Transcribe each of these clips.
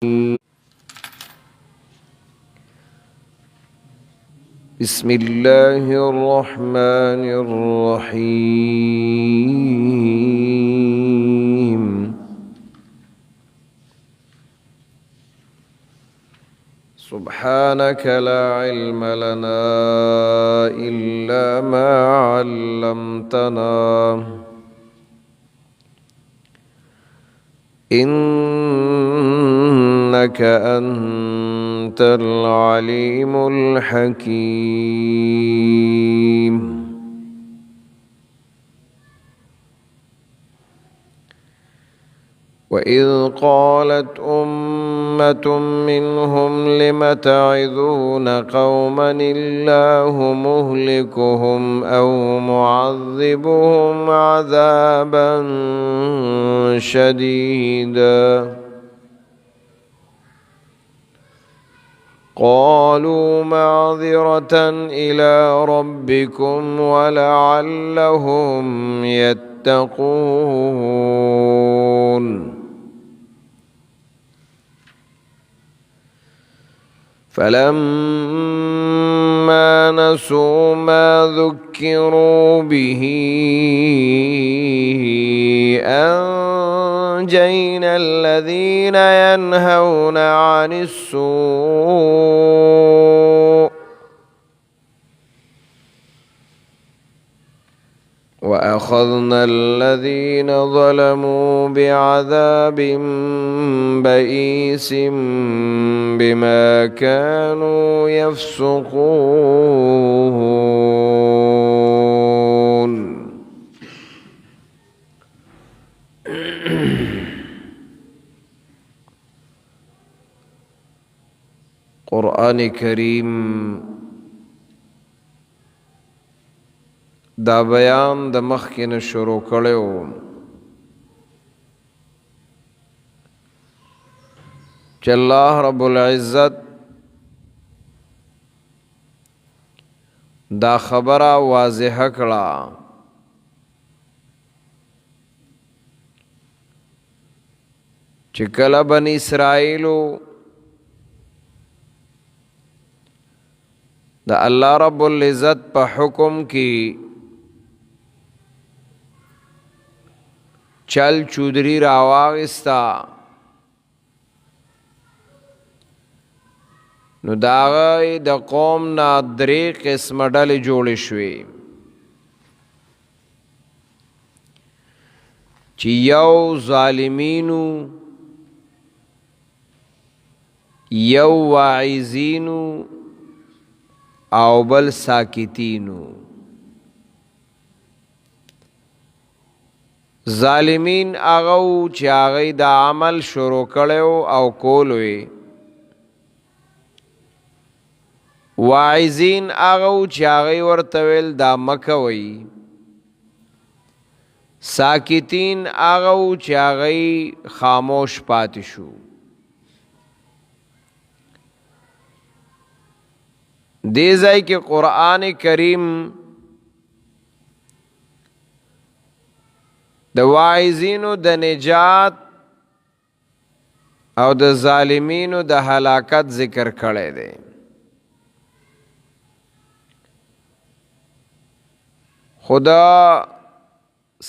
بسم الله الرحمن الرحيم سبحانك لا علم لنا إلا ما علمتنا إنك أنت العليم الحكيم وإذ قالت أمة منهم لم تعظون قوما الله مهلكهم أو معذبهم عذابا شديدا قالوا معذرة إلى ربكم ولعلهم يتقون فلما نسوا ما ذكروا به أنجينا الذين ينهون عن السوء وأخذنا الذين ظلموا بعذاب بئيس بما كانوا يفسقون قرآن کریم دا بیان د مخکې نه شروع کړی و چې الله رب العزت دا خبره واضحه کړه چې کله بنی اسرائیلو دا الله رب العزت په حکم کې چل چودری راواغستا نو داغه د قوم نه درې قسمه ډلې جوړې شوې چې یو ظالمینو یو واعظینو او بل ساکتینو ظالمین هغه چې هغه د عمل شروع کړو او کولوي واعظین هغه چې هغه ورته ویل دا مکوي ساکتین هغه چې هغه خاموش پاتې شو دې ځای کې قرآن کریم د واعظینو د نجات او د ظالمینو د هلاکت ذکر کړی دی خدا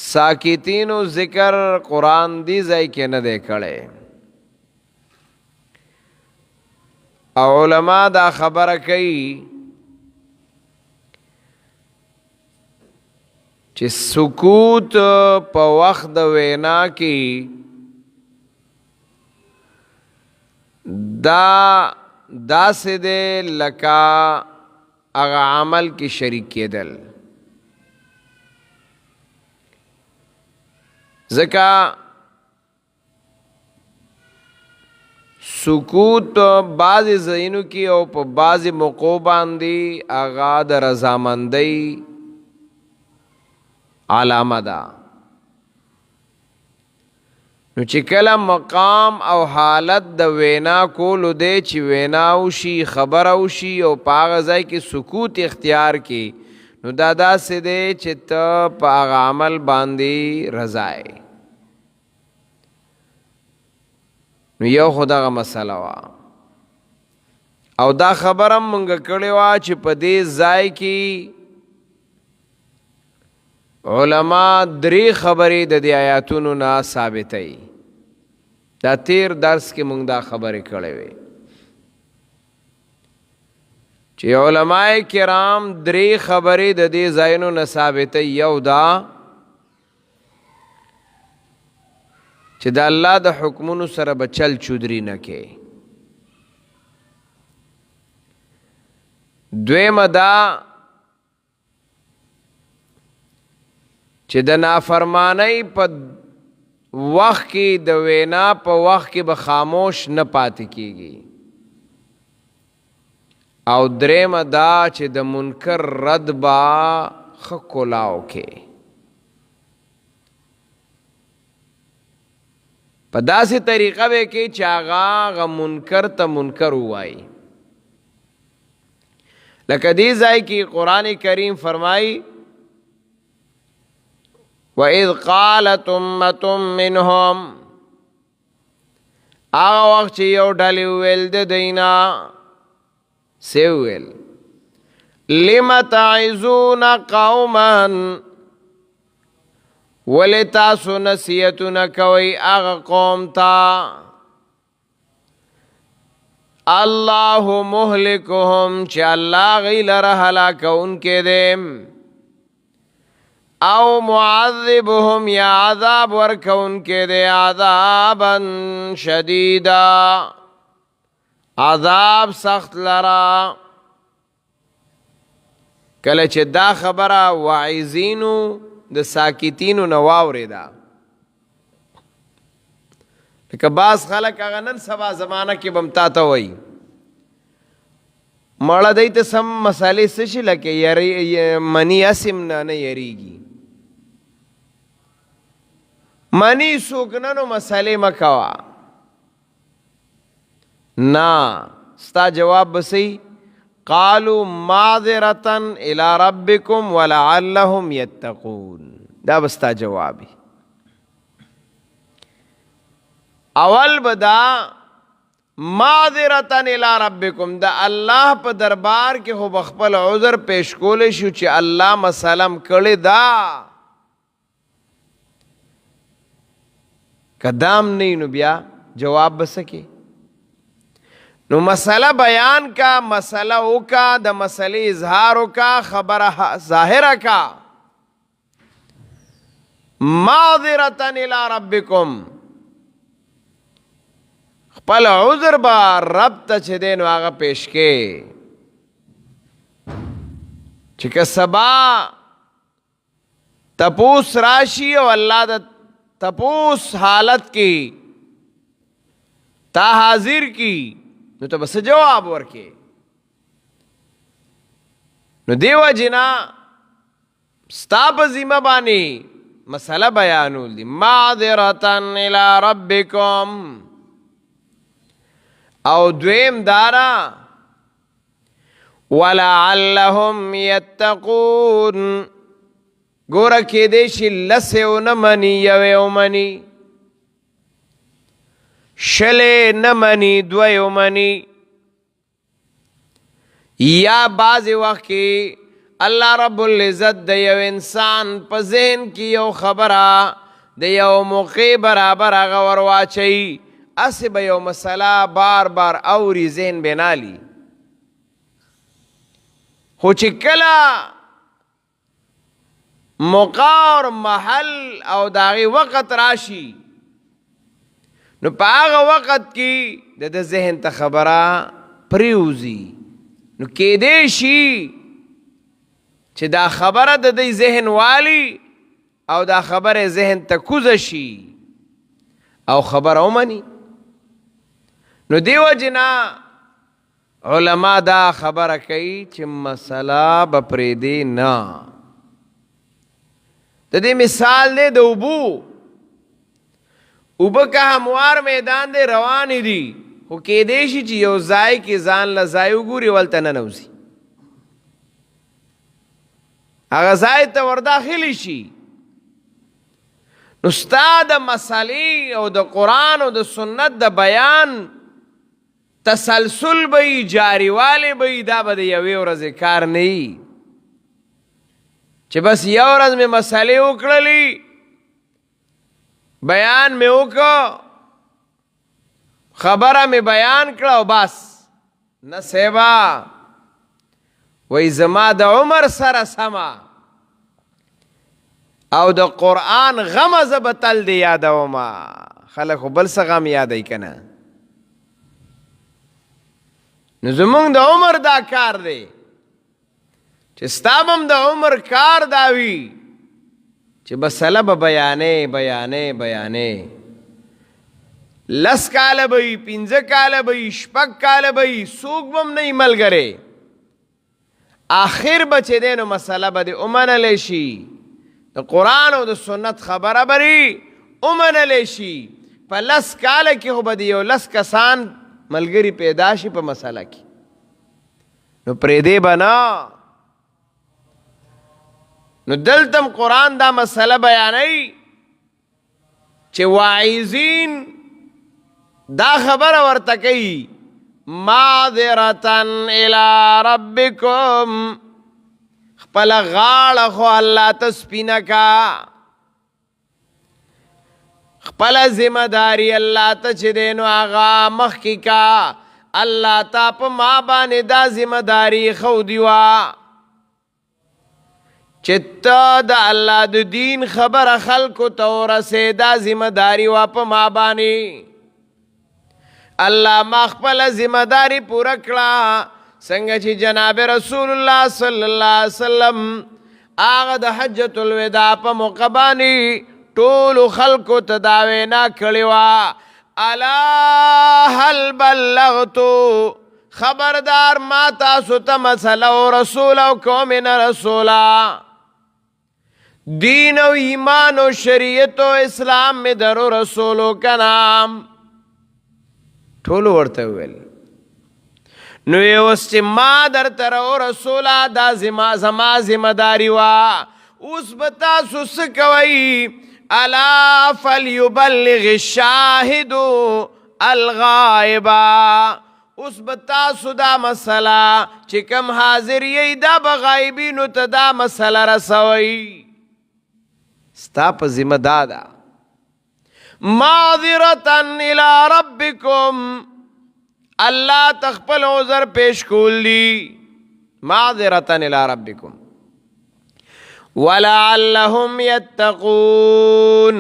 ساکتینو ذکر قرآن دی ځای کې نه دی کړی او علماء دا خبره کوي چې سکوت په وخت د وینا کې داسې دی لکه هغه عمل کې شریک کېدل ځکه سکوت بعضی ځایونو کې او په بعضی موقعو باندې هغه د رضامندۍ علامه ده نو چې کله مقام او حالت د وینا کولو دی چې وینا وشي خبره وشي او په هغه ځای کې سکوت اختیار کړي نو دا داسې دی چې ته په هغه عمل باندې رضا یې نو یو خو دغه مسله وه او دا خبره مونږ کړې وه چې په دې ځای کې علما درې خبرې د دې آیاتونو نه ثابتوي دا تیر درس کې مونږ دا خبرې کړې وې چې علماء کرام درې خبرې د دې ځایونو نه ثابتوي یو دا چې د الله د حکمونو سره به چل چودري نه کې دویمه دا چې د نافرمانی په وخت کې د وینا په وخت کې به خاموش نه پاتې کیږي او درېمه دا چې د منکر رد به ښه کولاو کې په داسې طریقه به کې چې هغه منکر ته منکر ووایي لکه دې ځای کې قرآن کریم فرمایي وَإِذْ قَالَتْ أُمَّةٌ مِّنْهُمْ هغه وخت چې یو ډلې وویل د دینا څه وویل لِمَ تَعِظُونَ قَوْمًا ولې تاسو نصیحتونه کوئ هغه قوم ته الله مهلكهم چې الله غی لره هلاکونکی دی او معذبهم یا عذاب ورکونکی دی عذابا شدیدا عذاب سخت لرا کله چې دا خبره واعظینو د ساکتینو نه واورېده لکه بعض خلک هغه نن سبا زمانه کې به هم تا ته وایي مړه دی ته سم مسالې څه شي لکه مني اسم نه یریږي مني څوک نه نو مسالې مه کوه نه ستا جواب به صحیح قالوا معذرة الى ربكم ولعلهم يتقون دا بستا جوابی اول بدا معذرة الى ربكم دا الله په دربار کې خو بخپل عذر پیش کول شو چې الله مسلم کړي دا قدام نه نو بیا جواب بسکه نو مسئلہ بیان کا مسئلہ اوکا دا مسئلہ اظہارو کا خبر ظاہرہ کا معذرتن الى ربکم خپل عذر با رب تا چھ دینو آغا پیش کے چکہ سبا تپوس راشی و اللہ دا تپوس حالت کی تا حاضر کی نو ته بس جواب ورکې نو دیو جنا ستا په ذمه باندې مسله بیانول دي معذرتن الى ربکم او دویم دارا ولعلهم یتقون ګوره کېدی شي لس یو نه مني یو یو مني شلے نہ منی دویو منی یا بعض وقت کی اللہ رب العزت د یو انسان په ذہن کی یو خبره د یو موقع برابر هغه ورواچي اسی به یو مسله بار بار اوري ذهن بنالي خو چې کله موقع اور محل او داغي وقت راشي نو په هغه وخت کې د ذهن ته خبره پریوزي نو کېدی شي چې دا خبره د دې ذهن والی او دا خبره ذهن ته کوزه شي او خبره ومني نو دیو جنا علما دا خبره کوي چې مسله به پرېږدي نه د دې مثال دی د اوبو اوبه که هموار میدان دی روانی دی خو کېدی شي چې یو ځای کې ځان له ځای وګوري ولته ننوځي هغه ځای ته ورداخلی شي نو ستا د مسلې او د قرآن او د سنت د بیان تسلسل به وي، جاریوالی به وي، دا به د یوې ورځې کار نه وي چې بس یو ورځ مې مسلې وکړلې، بیان مې وکړ، خبره مې بیان کړه او بس. نه صیبا، وی زما د عمر سره سما او د قرآن غمه زه به تل دی یادومه. خلک خو بل څه غم یادوي که نه؟ نو زمونږ د عمر دا کار دی چې ستا به هم د عمر کار دا وي چې مسله به بیانې بیانې بیانې. 10 کاله به وي، 15 کاله به وي، 6 کاله به وي، څوک به هم نه وي ملګری. آخر به چې دی نو مسله به دې ومنلی شي، د قرآن او د سنت خبره به دې ومنلی شي. په 10 کاله کې خو به د یو 10 کسان ملګري پیدا شي په مسله کې، نو پرېږدې به نه. نو دلته هم قرآن دا مسله بیانوي چې واعظین دا خبره ورته کوي معذرتن الی ربکم، خپله غاړه خو الله ته سپینه کا، خپله ذمہ داری الله ته چې دی نو هغه مخکې کا. الله تا په ما باندې دا ذمہ داری ښودي وه چې ته د الله د دین خبره خلکو ته ورسې، دا ذمہ داری وه په ما باندې. الله ما خپله ذمہ داری پوره کړه، څنګه چې جناب رسول الله صلی الله علیه وسلم هغه د حجة الوداع په موقع باندې ټولو خلکو ته دا وینا کړې وه الا هل بلغتو، خبردار ما تاسو ته مسله او رسول او قوم نه رسولا، دین او ایمان او شریعت او اسلام میں درو رسولو کا نام ټولو ورته ویل. نو اوس چې ما درته او رسولا دا زما ذمہ داری وه، اوس به تاسو څه کوئ؟ الا فلیبلغ الشاهد الغائبا، اوس به تاسو دا مسله چې کم حاضر یې دا به غایبینو ته دا مسله رسوئ. ستا په ذمه دا ده معذرتن الی ربکم، الله تخپل عذر پیش کول دی معذرتن الی ربکم ولعلهم یتقون،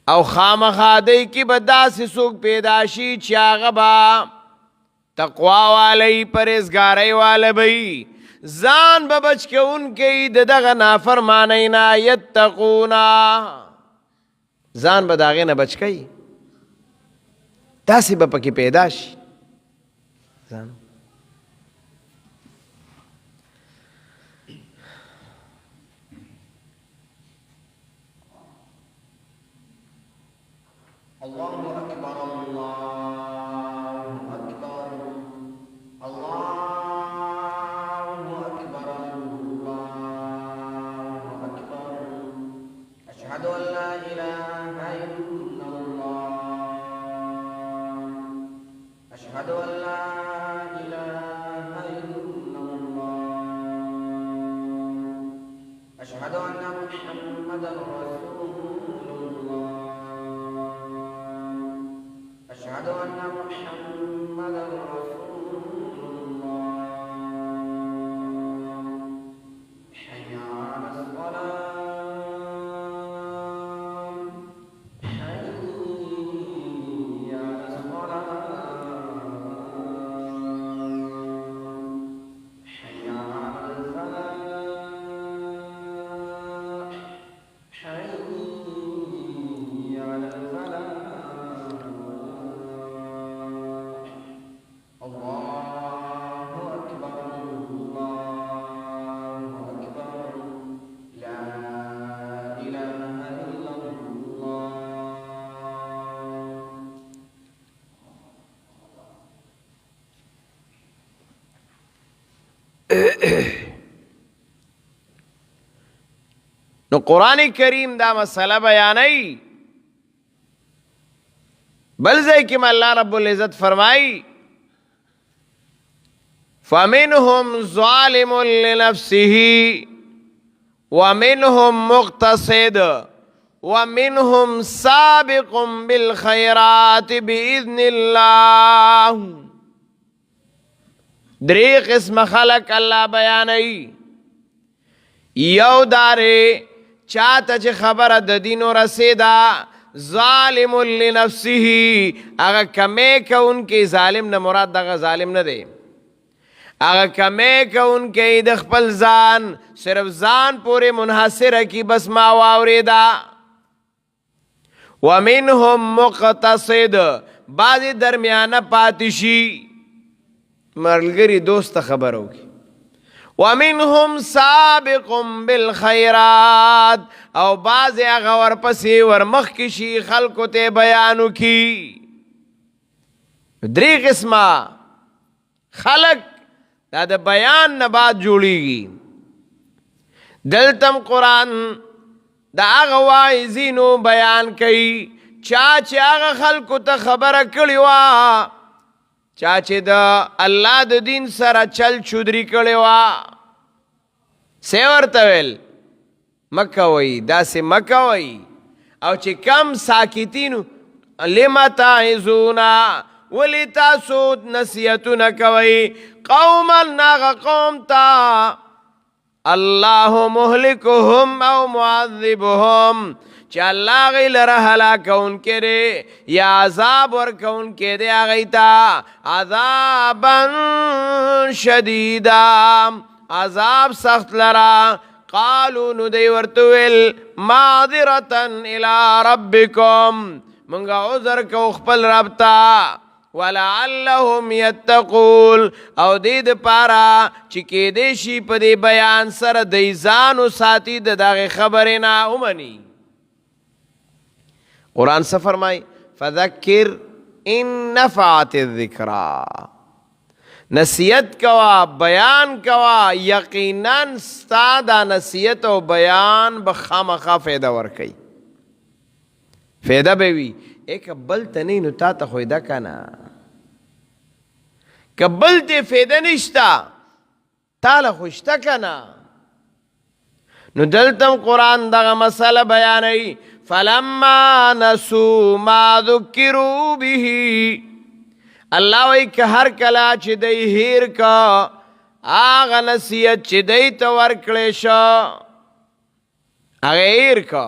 او خامخا دی کی به داسې څوک پیدا شي چې هغه به تقوا والی پرهیزګارۍ واله به ځان به بچ کوونکی د دغه نافرمانی نه، یتقونا ځان به د هغې نه بچ کوي، داسې به پکې پیدا شي. الله أكبر الله أكبر الله أكبر الله أكبر أشهد أن لا إله إلا الله أشهد أن لا إله إلا الله أشهد أن محمدا رسول الله أشهد أن محمدا رسول الله حي على الصلاة حي على الصلاة حي على الفلاح حي على الفلاح. الله أكبر الله أكبر لا إله إلا الله. نو قرآن کریم دا مسئلہ بیانائی بل ځای کې الله رب العزت فرمائی فَمِنْهُمْ ظَالِمٌ لِنَفْسِهِ وَمِنْهُمْ مُقْتَصِدٌ وَمِنْهُمْ سَابِقٌ بِالْخَيْرَاتِ بِإِذْنِ اللَّهِ. درې قسم خلق الله بیانوي. یو داره چاته چې خبره د دین ورسېدا ظالم لنفسه هغه کمې کوونکی ظالم نه مراد دغه ظالم نه دی هغه کمې کوونکی د خپل ځان صرف ځان پورې منحصره کی بس ما واورېدا ومنهم مقتصد بعضې درمیانه پاتې شي ملګري دوست خبره وکړي ومنهم سابق بالخيرات او بعض هغه ورپسې ورمخکې شي خلکو ته بیان وکړي. درې قسمه خلق دا د بیان نه بعد جوړیږي. دلتم قرآن د هغه واعظینو بیان کوي چا چې هغه خلکو ته خبره کړې وه چا چې د الله د دین سره چل چودري کړې وه څه ورته ویل مه کوئ داسې مه کوئ او چې کم ساکتینو لم تعظون ولې تاسو نصیحتونه کوئ قوما هغه قوم ته الله مهلکهم او معذبهم چې الله هغوی لره هلاکونکی دی یا عذاب ورکونکی دی هغوی ته عذابا شدیدا عذاب سخت لرا. قالو نو دی ورته ویل معذرة الی ربکم منگا عذر کو خپل رب ته ولعلهم یتقون او دې دپاره چې کیدی شي په دې بیان سره دی ځان وساتي د دغې خبرې نه ومني. قرآن څه فرمایي فذکر ان نفعت الذکرا نصیحت کوا بیان کوا یقینا ستا دا نصیحت او بیان به خامخا فایده ورکوي فایده به وي که بل ته نه نو تا ته خو ده که نه که بل ته فایده نشته تا له خو شته که نه. نو دلتم قرآن دغه مسئله بیانوي فلما نسوا ما ذکروا به الله وی که هر کله چې دی هیر که هغه نصیحت چې دی ته ورکړی شه هغه هیر که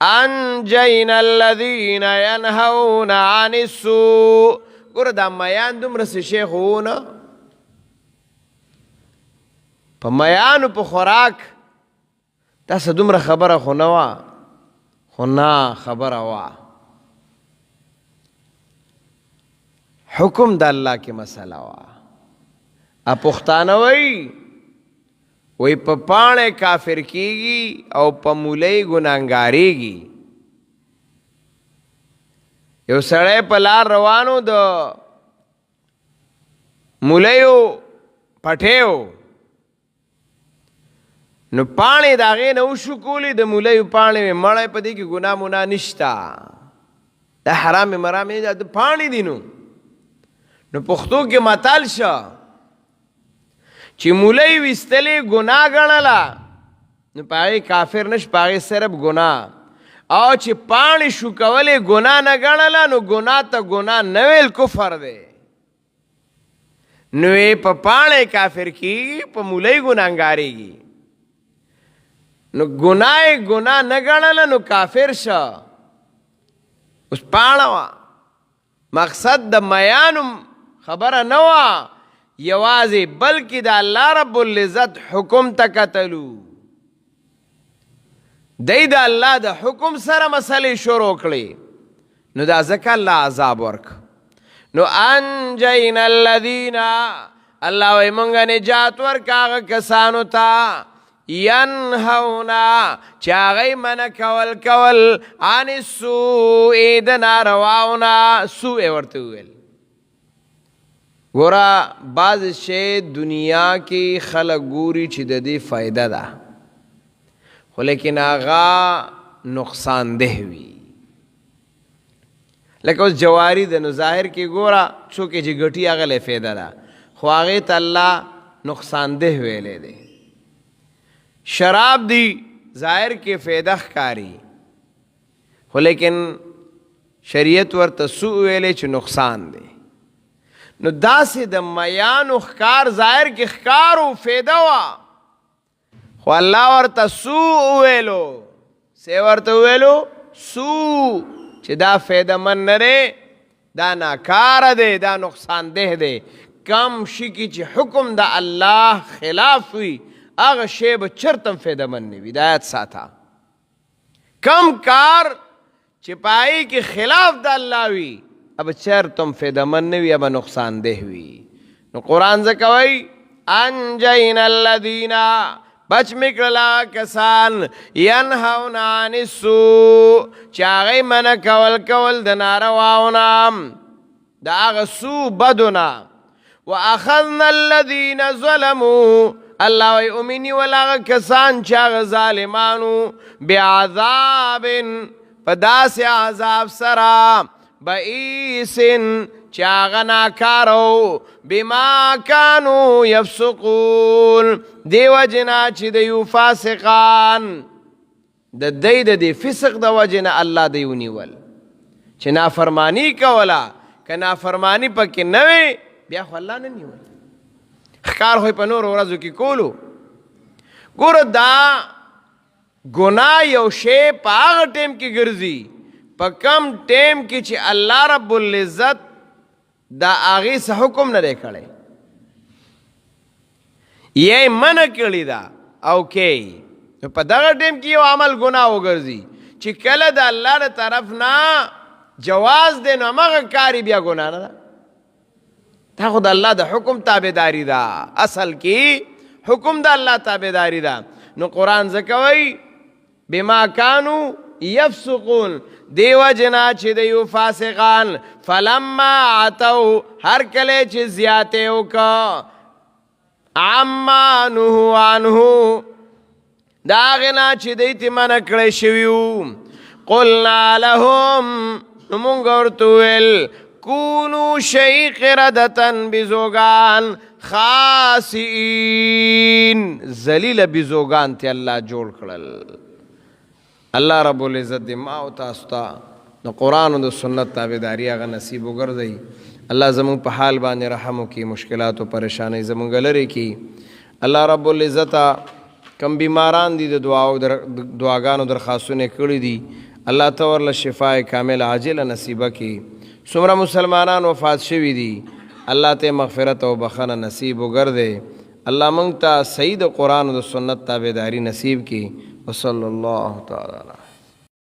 انجینا الذین ینهون عن السوء. ګوره دا میان دومره څه شی خو ونه په میانو په خوراک داسې دومره خبره خو نه وه خو نه خبره وه حکم د الله کې مسله وه پښتانه وی په پاڼې کافر کیږي او په مولۍ ګناهګاریږي. یو سړی په لار روانو د مولیو پټیو نو پاڼې د هغې نه وشو کولی د مولیو پاڼې مړی په دې کې ګناه منا نشته دا حرام مرامې د پاڼې دي نو پښتو کې متل شه چې مولی ویستلې ګناه ګڼله نو په هغې کافر نش په هغې صرف ګناه او چې پاڼې شو کولې ګناه نه ګڼله نو ګناه ته ګناه نه ویل کفر دی نو یې په پاڼې کافر کېږي په مولی ګناهګارېږي نو ګناه یې ګناه نه ګڼله نو کافر شه اوس پاڼه وه مقصد د میانو خبره نه وه یوازې بلکې د الله رب العزت حکم ته کتلو دی د الله د حکم سره مسلې شروع کړې نو دا ځکه الله عذاب ورک نو انجینا الذین الله وایي مونږ نجات ورک هغه کسانو ته ینهونا چې هغوی منع کول عن السوء د نارواونه سوء ورته وویل. ګوره بعض شی دنیا کې خلک ګوري چې د دې فایده ده خو لیکن آغا نقصان ده وي. لکه اوس جواری ده نو ظاهر کې ګوره څوکې چې ګټي هغه له فایده ده، خو هغې ته الله نقصان ده ویلی دی. شراب دی ظاهر کې فایده ښکاري، خو لیکن شریعت ورته سوء ویلی چې نقصان دی. نو داسې د میانو ښکار ظاهر کې ښکارو فایده وه، خو الله ورته سوء ویلو. سی ورته ویلو سوء، چې دا فایده من نه دی، دا ناکاره دی، دا نقصان ده دی. کم شي کې چې حکم د الله خلاف وي هغه شی به چرته فایده من نه وي. دا یاد ساته. کم کار چې پای کې خلاف د الله وي اب چرته فایده من نه وي، اب نقصان ده وي. نو قرآن ځکه وایي انجینا الذین، بچ مکړلا کسان ینهون عن السوء، چې هغې منع کول د نارواونه، د هغه سوء بدونه. واخذنا الذین ظلموا، الله وی امینی ولاغ کسان چې هغه ظالمانو بعذاب، په داسې عذاب سره بئیس چې هغه ناکارو، بما کانو یفسقون، دی وجنا چې دیو فاسقان، د دی د دی فسق د وجنا الله دی ونیول، چې نافرمانی کوله. که نافرمانی پکې نه وي بیا خو الله نه نیول. ښکار خو په نورو ورځو کې کولو. ګوره دا ګناه یو شی په هغه ټیم کې ګرځي په کم ټیم کې چې الله رب العزت دا هغې څه حکم نه دی کړی، یې منع کړې ده او کې په دغه ټیم کې یو عمل ګناه وګرځي چې کله د الله د طرف نه جواز دی، نو همغه کار بیا ګناه نه ده. دا خو د الله د حکم تابعداري ده، اصل کې حکم د الله تابعداري ده. نو قرآن ځکه وایي بما کانو یفسقون، دیو جنا چې دیو فاسقان. فلما عتو، هر کله چې زیاته وکړه، عما نهوا عنه، دا غنا چې دی ته منع کړی شوي وو، قلنا لهم، نو مونږ ورته وویل کونو شی قردة بزوګان خاسئین، ذلیله بزوګان ته الله جوړ کړل. الله رب العزت دې ما او تاسو ته د قرآن او د سنت تابعداري هغه نصیب وګرځوي. الله زموږ په حال باندې رحم وکړي، مشکلات او پریشانۍ زموږ لرې کړي. الله رب العزت کم بیماران دي د دعاګانو درخواستونه کړي دي، الله ته ورله شفای کامل عاجله نصیبه کړي. څومره مسلمانان وفات شوي دي الله ته مغفرت او بخښنه نصیب وګرځي. الله موږ ته صحیح د قرآن او د سنت تابعداري نصیب کړي. وصلی الله تعالی